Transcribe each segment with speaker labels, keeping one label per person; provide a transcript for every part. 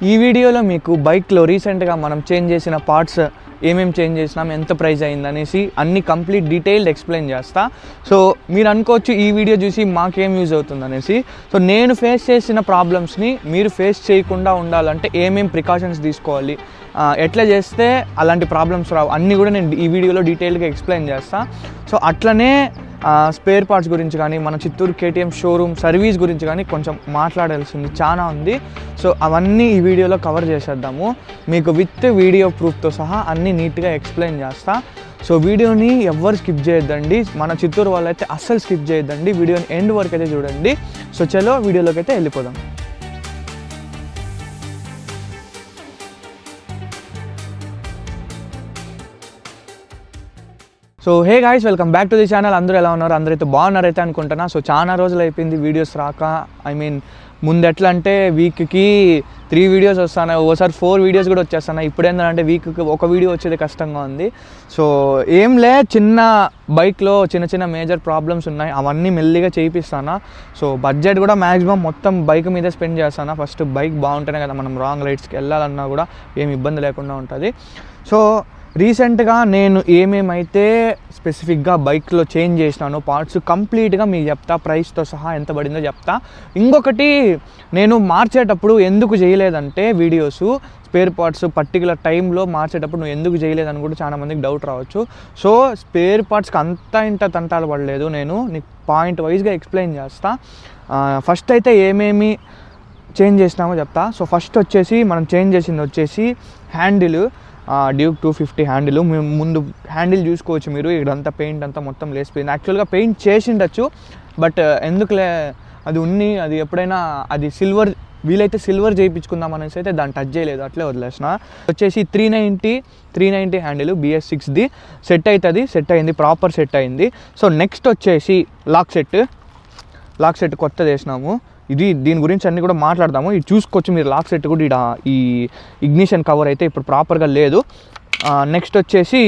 Speaker 1: ఈ వీడియోలో మీకు బైక్లో రీసెంట్గా మనం చేంజ్ చేసిన పార్ట్స్ ఏమేమి చేంజ్ చేసినాం, ఎంత ప్రైస్ అయిందనేసి అన్ని కంప్లీట్ డీటెయిల్డ్ ఎక్స్ప్లెయిన్ చేస్తా. సో మీరు అనుకోవచ్చు ఈ వీడియో చూసి మాకేం యూజ్ అవుతుంది అనేసి. సో నేను ఫేస్ చేసిన ప్రాబ్లమ్స్ని మీరు ఫేస్ చేయకుండా ఉండాలంటే ఏమేమి ప్రికాషన్స్ తీసుకోవాలి, ఎట్లా చేస్తే అలాంటి ప్రాబ్లమ్స్ రావు అన్నీ కూడా నేను ఈ వీడియోలో డీటెయిల్గా ఎక్స్ప్లెయిన్ చేస్తా. సో అట్లనే స్పేర్ పార్ట్స్ గురించి కానీ మన చిత్తూరు కేటీఎం షోరూమ్ సర్వీస్ గురించి కానీ కొంచెం మాట్లాడాల్సింది చాలా ఉంది. సో అవన్నీ ఈ వీడియోలో కవర్ చేసేద్దాము. మీకు విత్ వీడియో ప్రూఫ్తో సహా అన్నీ నీట్గా ఎక్స్ప్లెయిన్ చేస్తా. సో వీడియోని ఎవ్వరు స్కిప్ చేయొద్దండి, మన చిత్తూరు వాళ్ళైతే అస్సలు స్కిప్ చేయొద్దండి, వీడియోని ఎండ్ వరకు అయితే చూడండి. సో చలో వీడియోలోకి అయితే వెళ్ళిపోదాం. So hey guys, welcome back to the channel. అందరూ ఎలా ఉన్నారు? అందరైతే బాగున్నారైతే అనుకుంటున్నా. సో చాలా రోజులు అయిపోయింది వీడియోస్ రాక. ముందు ఎట్లా అంటే వీక్కి 3 వీడియోస్ వస్తాయి, ఓసారి 4 వీడియోస్ కూడా వచ్చేస్తున్నాయి. ఇప్పుడు ఏంటంటే వీక్కి ఒక వీడియో వచ్చేది కష్టంగా ఉంది. సో ఏం లే, చిన్న బైక్లో చిన్న మేజర్ ప్రాబ్లమ్స్ ఉన్నాయి, అవన్నీ మెల్లిగా చేయిస్తాను. సో బడ్జెట్ కూడా మ్యాక్సిమం మొత్తం బైక్ మీదే స్పెండ్ చేస్తాను. ఫస్ట్ బైక్ బాగుంటేనే కదా మనం రాంగ్ రైడ్స్కి వెళ్ళాలన్నా కూడా ఏమి ఇబ్బంది లేకుండా ఉంటుంది. సో రీసెంట్గా నేను ఏమేమైతే స్పెసిఫిక్గా బైక్లో చేంజ్ చేసినానో పార్ట్స్ కంప్లీట్గా మీకు చెప్తా, ప్రైస్తో సహా ఎంత పడిందో చెప్తా. ఇంకొకటి, నేను మార్చేటప్పుడు ఎందుకు చేయలేదంటే వీడియోస్ స్పేర్ పార్ట్స్ పర్టికులర్ టైంలో మార్చేటప్పుడు నువ్వు ఎందుకు చేయలేదని కూడా చాలా మందికి డౌట్ రావచ్చు. సో స్పేర్ పార్ట్స్కి ఇంత తంటాలు పడలేదు, నేను నీకు పాయింట్ వైజ్గా ఎక్స్ప్లెయిన్ చేస్తా. ఫస్ట్ అయితే ఏమేమి చేంజ్ చేసినామో చెప్తా. సో ఫస్ట్ వచ్చేసి మనం చేంజ్ చేసింది వచ్చేసి హ్యాండిల్, డ్యూక్ 250 హ్యాండిల్. ముందు హ్యాండిల్ చూసుకోవచ్చు మీరు, ఇక్కడంతా పెయింట్ అంతా మొత్తం లేసిపోయింది. యాక్చువల్గా పెయింట్ చేసిండొచ్చు, బట్ ఎందుకులే అది ఎప్పుడైనా అది వీలైతే సిల్వర్ చేయించుకుందాం అనేసి అయితే దాన్ని టచ్ చేయలేదు, అట్లే వదిలేసిన. వచ్చేసి 390 హ్యాండిల్ BS6ది సెట్ అయింది, ప్రాపర్ సెట్ అయింది. సో నెక్స్ట్ వచ్చేసి లాక్ సెట్ కొత్తది వేసినాము. దీని గురించి అన్నీ కూడా మాట్లాడదాము. ఇది చూసుకోవచ్చు మీరు, లాక్ సెట్ కూడా ఇక్కడ ఈ ఇగ్నిషన్ కవర్ అయితే ఇప్పుడు ప్రాపర్గా లేదు. నెక్స్ట్ వచ్చేసి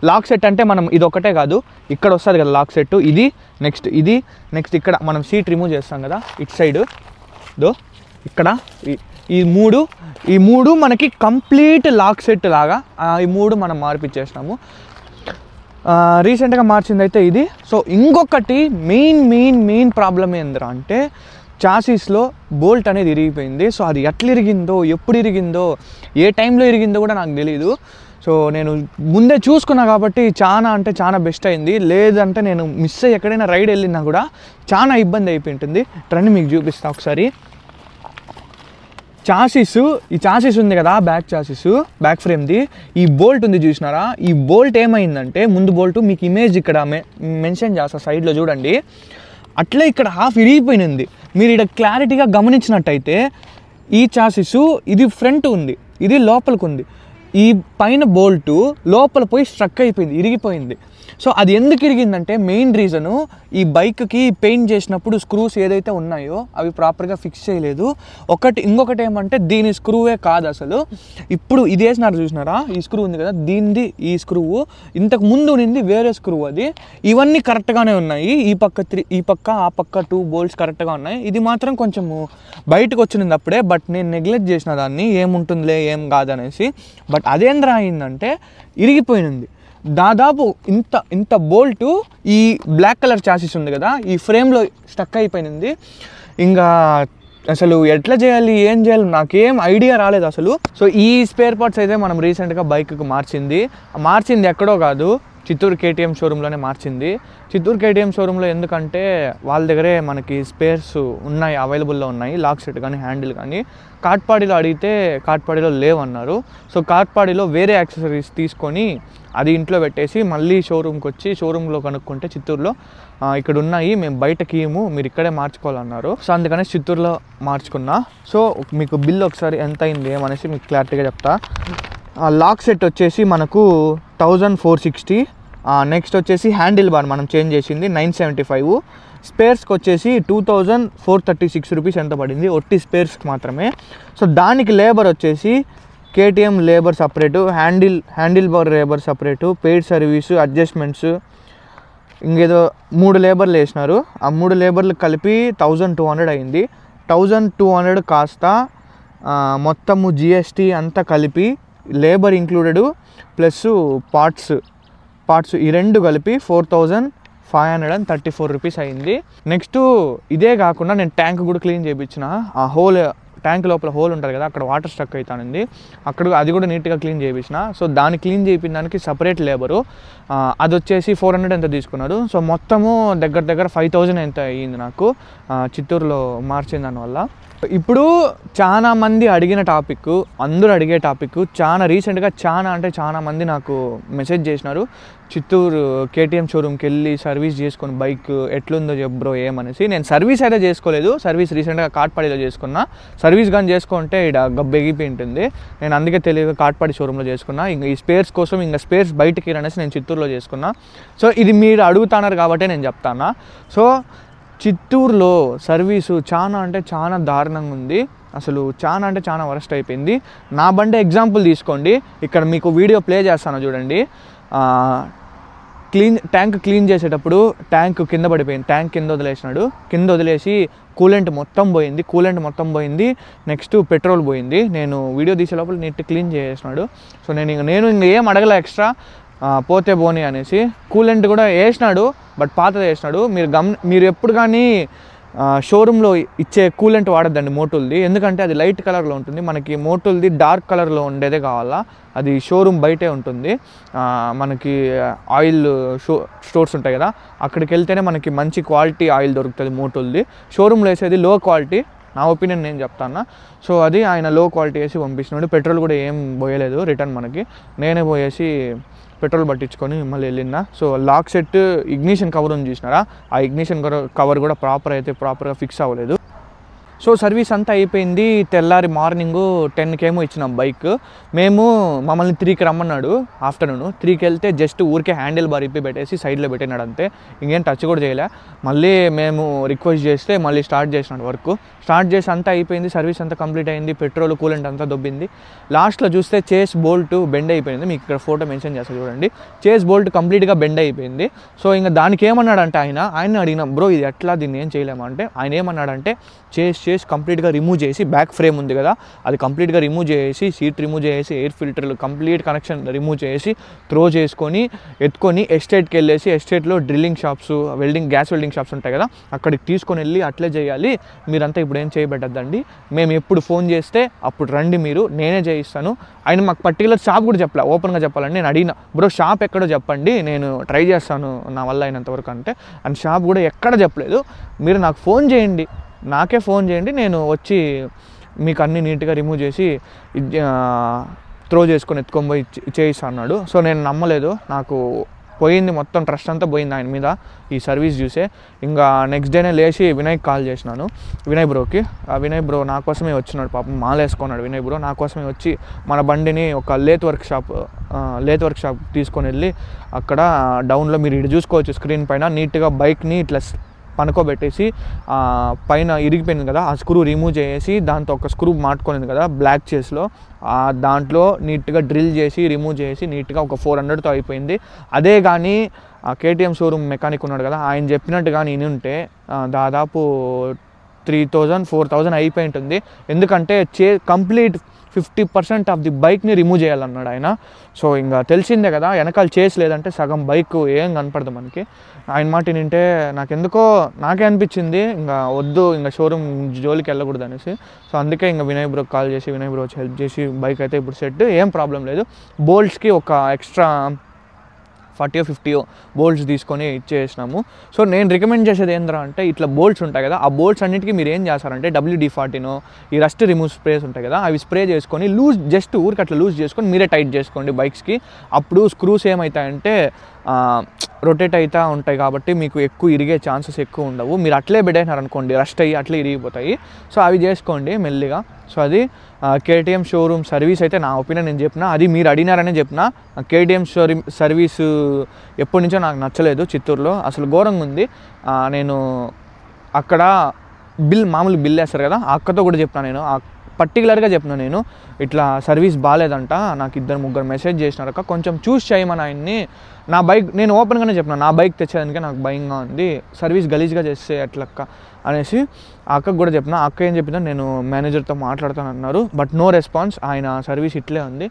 Speaker 1: లాక్ సెట్ అంటే మనం ఇది ఒకటే కాదు, ఇక్కడ వస్తుంది కదా లాక్ సెట్, ఇది నెక్స్ట్ ఇక్కడ మనం సీట్ రిమూవ్ చేస్తాం కదా ఇటు సైడ్ ఇక్కడ ఈ మూడు మనకి కంప్లీట్ లాక్ సెట్ లాగా ఈ మూడు మనం మార్పిచ్చేసినాము. రీసెంట్గా మార్చింది అయితే ఇది. సో ఇంకొకటి మెయిన్ ప్రాబ్లం ఏందిరా అంటే చాసిస్లో బోల్ట్ అనేది ఇరిగిపోయింది. సో అది ఎట్లా ఇరిగిందో, ఎప్పుడు ఇరిగిందో, ఏ టైంలో ఇరిగిందో కూడా నాకు తెలీదు. సో నేను ముందే చూసుకున్నా కాబట్టి చాలా బెస్ట్ అయింది. లేదంటే నేను మిస్ అయ్యి ఎక్కడైనా రైడ్ వెళ్ళినా కూడా చాలా ఇబ్బంది అయిపోయి ఉంటుంది. ట్రెండ్ మీకు చూపిస్తా ఒకసారి. ఈ చాసిస్ ఉంది కదా, బ్యాక్ ఫ్రేమ్ది, ఈ బోల్ట్ ఉంది చూసినారా? ఈ బోల్ట్ ఏమైందంటే, ముందు బోల్ట్ మీకు ఇమేజ్ ఇక్కడ మెన్షన్ చేస్తా సైడ్లో చూడండి, అట్లే ఇక్కడ హాఫ్ ఇరిగిపోయింది. మీరు ఇక్కడ క్లారిటీగా గమనించినట్టయితే ఈ చాసిస్ ఇది ఫ్రంట్ ఉంది, ఇది లోపలికి ఉంది. ఈ పైన బోల్టు లోపల పోయి స్ట్రక్ అయిపోయింది, ఇరిగిపోయింది. సో అది ఎందుకు ఇరిగిందంటే మెయిన్ రీజను ఈ బైక్కి పెయింట్ చేసినప్పుడు స్క్రూస్ ఏదైతే ఉన్నాయో అవి ప్రాపర్గా ఫిక్స్ చేయలేదు. ఇంకొకటి ఏమంటే దీని స్క్రూవే కాదు అసలు. ఇప్పుడు ఇది వేసినారు చూసినారా, ఈ స్క్రూ ఉంది కదా, ఈ స్క్రూవు ఇంతకు ముందు ఉన్నింది వేరే స్క్రూ. అది ఇవన్నీ కరెక్ట్గానే ఉన్నాయి, ఈ పక్క ఆ పక్క 2 బోల్ట్స్ కరెక్ట్గా ఉన్నాయి. ఇది మాత్రం కొంచెము బయటకు వచ్చింది అప్పుడే, బట్ నేను నెగ్లెక్ట్ చేసిన దాన్ని, ఏముంటుందిలే ఏం కాదనేసి. బట్ అదేంద్రా అయిందంటే ఇరిగిపోయింది. దాదాపు ఇంత బోల్టు ఈ బ్లాక్ కలర్ చాసిస్ ఉంది కదా, ఈ ఫ్రేమ్లో స్టక్ అయిపోయింది. ఇంకా అసలు ఎట్లా చేయాలి, ఏం చేయాలి నాకేం ఐడియా రాలేదు అసలు. సో ఈ స్పేర్ పార్ట్స్ అయితే మనం రీసెంట్గా బైక్కి మార్చింది ఎక్కడో కాదు, చిత్తూరు కేటీఎం షోరూంలోనే మార్చింది. చిత్తూరు కేటీఎం షోరూంలో ఎందుకంటే వాళ్ళ దగ్గరే మనకి స్పేర్స్ ఉన్నాయి, అవైలబుల్లో ఉన్నాయి, లాక్ సెట్ కానీ హ్యాండిల్ కానీ. కాట్పాడిలో అడిగితే కాట్పాడిలో లేవన్నారు. సో కాట్పాడిలో వేరే యాక్సెసరీస్ తీసుకొని అది ఇంట్లో పెట్టేసి మళ్ళీ షోరూమ్కి వచ్చి షోరూంలో కనుక్కుంటే చిత్తూరులో ఇక్కడ ఉన్నాయి, మేము బయటకి మీరు ఇక్కడే మార్చుకోవాలన్నారు. సో అందుకనే చిత్తూరులో మార్చుకున్నా. సో మీకు బిల్ ఒకసారి ఎంత అయింది ఏమనేసి మీకు క్లారిటీగా చెప్తా. లాక్ సెట్ వచ్చేసి మనకు 1460. నెక్స్ట్ వచ్చేసి హ్యాండిల్ బార్ మనం చేంజ్ చేసింది 975. స్పేర్స్కి వచ్చేసి 2436 రూపీస్ ఎంత పడింది, ఒట్టి స్పేర్స్కి మాత్రమే. సో దానికి లేబర్ వచ్చేసి KTM labour separate, handle bar labour separate, paid service, adjustments, ఇంకేదో 3 లేబర్లు వేసినారు. ఆ 3 లేబర్లు కలిపి 1200 అయింది. 1200 కాస్త మొత్తము జిఎస్టీ అంతా కలిపి లేబర్ ఇంక్లూడెడ్ ప్లస్ పార్ట్స్ ఈ రెండు కలిపి 4534 రూపీస్ అయింది. నెక్స్ట్ ఇదే కాకుండా నేను ట్యాంక్ కూడా క్లీన్ చేయించిన. ఆ ట్యాంక్ లోపల హోల్ ఉంటుంది కదా, అక్కడ వాటర్ స్టక్ అవుతానండి, అది కూడా నీట్గా క్లీన్ చేయించిన. సో దాన్ని క్లీన్ చేయించిన దానికి సపరేట్ లేబరు, అది వచ్చేసి 400 ఎంత తీసుకున్నారు. సో మొత్తము దగ్గర 5000 ఎంత అయ్యింది నాకు చిత్తూరులో మార్చిన దానివల్ల. ఇప్పుడు చాలా మంది అడిగిన టాపిక్, అందరూ అడిగే టాపిక్, రీసెంట్గా చాలా మంది నాకు మెసేజ్ చేసినారు, చిత్తూరు కేటీఎం షోరూమ్కి వెళ్ళి సర్వీస్ చేసుకుని బైక్ ఎట్లుందో చెప్పు బ్రో ఏమనేసి. నేను సర్వీస్ అయితే చేసుకోలేదు, సర్వీస్ రీసెంట్గా కాట్పాడిలో చేసుకున్నా. సర్వీస్ కానీ చేసుకుంటే ఇక్కడ గబ్బెగిపోయి ఉంటుంది. నేను అందుకే తెలియదు కాట్పాడి షోరూంలో చేసుకున్నా. ఇంకా ఈ స్పేర్స్ కోసం స్పేర్స్ బయటకి అనేసి నేను చిత్తూరులో చేసుకున్నా. సో ఇది మీరు అడుగుతున్నారు కాబట్టి నేను చెప్తాను. సో చిత్తూరులో సర్వీసు చాలా దారుణంగా ఉంది. అసలు చాలా వరస్ట్ అయిపోయింది. నా బండి ఎగ్జాంపుల్ తీసుకోండి, ఇక్కడ మీకు వీడియో ప్లే చేస్తాను చూడండి. ట్యాంక్ క్లీన్ చేసేటప్పుడు ట్యాంక్ కింద పడిపోయింది, ట్యాంక్ కింద వదిలేసి కూలెంట్ మొత్తం పోయింది. నెక్స్ట్ పెట్రోల్ పోయింది. నేను వీడియో తీసే లోపల నీట్ క్లీన్ చేసేసినాడు. సో నేను ఏం అడగలే ఎక్స్ట్రా, పోతే పోనీ అనేసి. కూలెంట్ కూడా వేసినాడు, బట్ పాతది వేసినాడు. మీరు ఎప్పుడు కానీ షోరూంలో ఇచ్చే కూలెంట్ వాడద్దండి మోటోల్ది, ఎందుకంటే అది లైట్ కలర్లో ఉంటుంది. మనకి మోటోల్ది డార్క్ కలర్లో ఉండేదే కావాలా, అది షోరూమ్ బయటే ఉంటుంది. మనకి ఆయిల్ స్టోర్స్ ఉంటాయి కదా, అక్కడికి వెళ్తేనే మనకి మంచి క్వాలిటీ ఆయిల్ దొరుకుతుంది మోటోల్ది. షోరూంలో వేసేది లో క్వాలిటీ, నా ఒపీనియన్ నేను చెప్తాను. సో అది ఆయన లో క్వాలిటీ వేసి పంపిస్తున్నాడు. పెట్రోల్ కూడా ఏం పోయలేదు రిటర్న్, మనకి నేనే పోయేసి పెట్రోల్ పట్టించుకొని మళ్ళీ వెళ్ళినా. So lock set ignition cover ఉంది చూసినారా, ఆ ఇగ్నిషన్ కవర్ కూడా ప్రాపర్గా ఫిక్స్ అవ్వలేదు. సో సర్వీస్ అంతా అయిపోయింది. తెల్లారి మార్నింగ్ 10 ఇచ్చినాం బైక్. మమ్మల్ని 3కి రమ్మన్నాడు. ఆఫ్టర్నూన్ 3కి వెళ్తే జస్ట్ ఊరికే హ్యాండిల్ బార్ ఇప్పి పెట్టేసి సైడ్లో పెట్టినాడు అంతే, ఇంకేం టచ్ కూడా చేయలే. మళ్ళీ మేము రిక్వెస్ట్ చేస్తే మళ్ళీ స్టార్ట్ చేసినాడు వర్క్. స్టార్ట్ చేసి అంతా అయిపోయింది, సర్వీస్ అంతా కంప్లీట్ అయింది, పెట్రోల్ కూలెంట్ అంతా దొబ్బింది. లాస్ట్లో చూస్తే చేస్ బోల్ట్ బెండ్ అయిపోయింది. మీకు ఇక్కడ ఫోటో మెన్షన్ చేస్తాను చూడండి, చేస్ బోల్ట్ కంప్లీట్గా బెండ్ అయిపోయింది. సో ఇంకా దానికి ఏమన్నాడంటే ఆయన అడిగిన, బ్రో ఇది ఎట్లా, దీన్ని ఏం చేయలేము అంటే, ఆయన ఏమన్నాడంటే చేసి కంప్లీట్గా రిమూవ్ చేసి, బ్యాక్ ఫ్రేమ్ ఉంది కదా అది కంప్లీట్గా రిమూవ్ చేసి, సీట్ రిమూవ్ చేసి, ఎయిర్ ఫిల్టర్లు కంప్లీట్ కనెక్షన్ రిమూవ్ చేసి, త్రో చేసుకొని ఎత్తుకొని ఎస్టేట్కి వెళ్ళేసి, ఎస్టేట్లో drilling shops, gas welding shops ఉంటాయి కదా, అక్కడికి తీసుకొని వెళ్ళి అట్లే చేయాలి. మీరంతా ఇప్పుడు ఏం చేయబెట్టద్దండి, మేము ఎప్పుడు ఫోన్ చేస్తే అప్పుడు రండి, నేనే చేయిస్తాను. ఆయన మాకు పర్టికులర్ షాప్ కూడా చెప్పలే, ఓపెన్గా చెప్పాలండి. నేను అడిగిన, బ్రో షాప్ ఎక్కడో చెప్పండి, నేను ట్రై చేస్తాను నా వల్ల అయినంతవరకు అంటే, అండ్ షాప్ కూడా ఎక్కడ చెప్పలేదు. మీరు నాకు నాకే ఫోన్ చేయండి, నేను వచ్చి మీకు అన్నీ నీట్గా రిమూవ్ చేసి త్రో చేసుకొని ఎత్తుకొని పోయి చేయిస్తాను అన్నాడు. సో నేను నమ్మలేదు, నాకు పోయింది మొత్తం, ట్రస్ట్ అంతా పోయింది ఆయన మీద ఈ సర్వీస్ చూసే. ఇంకా నెక్స్ట్ డేనే లేచి వినయ్కి కాల్ చేసినాను, వినయ్ బ్రోకి. వినయ్ బ్రో నా కోసమే వచ్చినాడు, పాపం మాల వేసుకున్నాడు వినయ్ బ్రో. నా కోసమే వచ్చి మన బండిని ఒక లేత్ వర్క్ షాప్ తీసుకొని వెళ్ళి, అక్కడ డౌన్లో మీరు ఇటు చూసుకోవచ్చు స్క్రీన్ పైన, నీట్గా బైక్ని ఇట్లా పనుకోబెట్టేసి, పైన ఇరిగిపోయింది కదా ఆ స్క్రూ రిమూవ్ చేసి, దాంతో ఒక స్క్రూ మాట్టుకునేది కదా బ్లాక్ చేస్లో, దాంట్లో నీట్గా డ్రిల్ చేసి రిమూవ్ చేసి నీట్గా ఒక 400తో అయిపోయింది. అదే కానీ కేటీఎం షోరూమ్ మెకానిక్ ఉన్నాడు కదా, ఆయన చెప్పినట్టు కానీ ఉంటే దాదాపు 3000-4000 అయిపోయి ఉంటుంది. ఎందుకంటే కంప్లీట్ 50% ఆఫ్ ది బైక్ని రిమూవ్ చేయాలన్నాడు ఆయన. సో ఇంకా తెలిసిందే కదా, వెనకాల లేదంటే సగం బైక్ ఏం కనపడదు మనకి. ఆయన మాట వింటే నాకే అనిపించింది ఇంకా వద్దు, ఇంకా షోరూమ్ జోలికి వెళ్ళకూడదు అనేసి. సో అందుకే ఇంకా వినయ్ బ్రోకి కాల్ చేసి, వినయ్ బ్రో వచ్చి హెల్ప్ చేసి బైక్ అయితే ఇప్పుడు సెట్, ఏం ప్రాబ్లం లేదు. బోల్ట్స్కి ఒక ఎక్స్ట్రా 40-50 బోల్ట్స్ తీసుకొని ఇచ్చేసినాము. సో నేను రికమెండ్ చేసేది ఏంద్రా అంటే, ఇట్లా బోల్ట్స్ ఉంటాయి కదా, ఆ బోల్ట్స్ అన్నిటికీ మీరు ఏం చేస్తారంటే WD-40 ఈ రస్ట్ రిమూవ్ స్ప్రేస్ ఉంటాయి కదా, అవి స్ప్రే చేసుకొని జస్ట్ ఊరికి అట్లా లూజ్ చేసుకొని మీరే టైట్ చేసుకోండి బైక్స్కి. అప్పుడు స్క్రూస్ ఏమవుతాయంటే రొటేట్ అవుతూ ఉంటాయి కాబట్టి మీకు ఎక్కువ ఇరిగే ఛాన్సెస్ ఎక్కువ ఉండవు. మీరు అట్లే పెట్టేసినారు అనుకోండి, రస్ట్ అయ్యి అట్లే ఇరిగిపోతాయి. సో అవి చేసుకోండి మెల్లిగా. సో అది కేటీఎం షోరూమ్ సర్వీస్ అయితే నా ఒపీనియన్ నేను చెప్పిన, అది మీరు అడిగినారనే చెప్పిన. కేటీఎం సర్వీసు ఎప్పటి నుంచో నాకు నచ్చలేదు చిత్తూరులో, అసలు ఘోరంగా ఉంది. నేను అక్కడ మామూలు బిల్ వేస్తారు కదా, ఆ అక్కతో కూడా చెప్పిన, నేను పర్టికులర్గా చెప్పిన నేను ఇట్లా సర్వీస్ బాగాలేదంట, నాకు 2-3 మెసేజ్ చేసినారక్క, కొంచెం చూస్ చేయమని ఆయన్ని. నా బైక్ నేను ఓపెన్గానే చెప్పిన, నా బైక్ తెచ్చేదానికే నాకు భయంగా ఉంది, సర్వీస్ గలీజ్గా చేస్తే ఎట్లక్క అనేసి ఆ అక్కకు కూడా చెప్పిన. ఆ అక్క ఏం చెప్పిందో నేను మేనేజర్తో మాట్లాడుతాను అన్నారు, బట్ నో రెస్పాన్స్, ఆయన సర్వీస్ ఇట్లే ఉంది.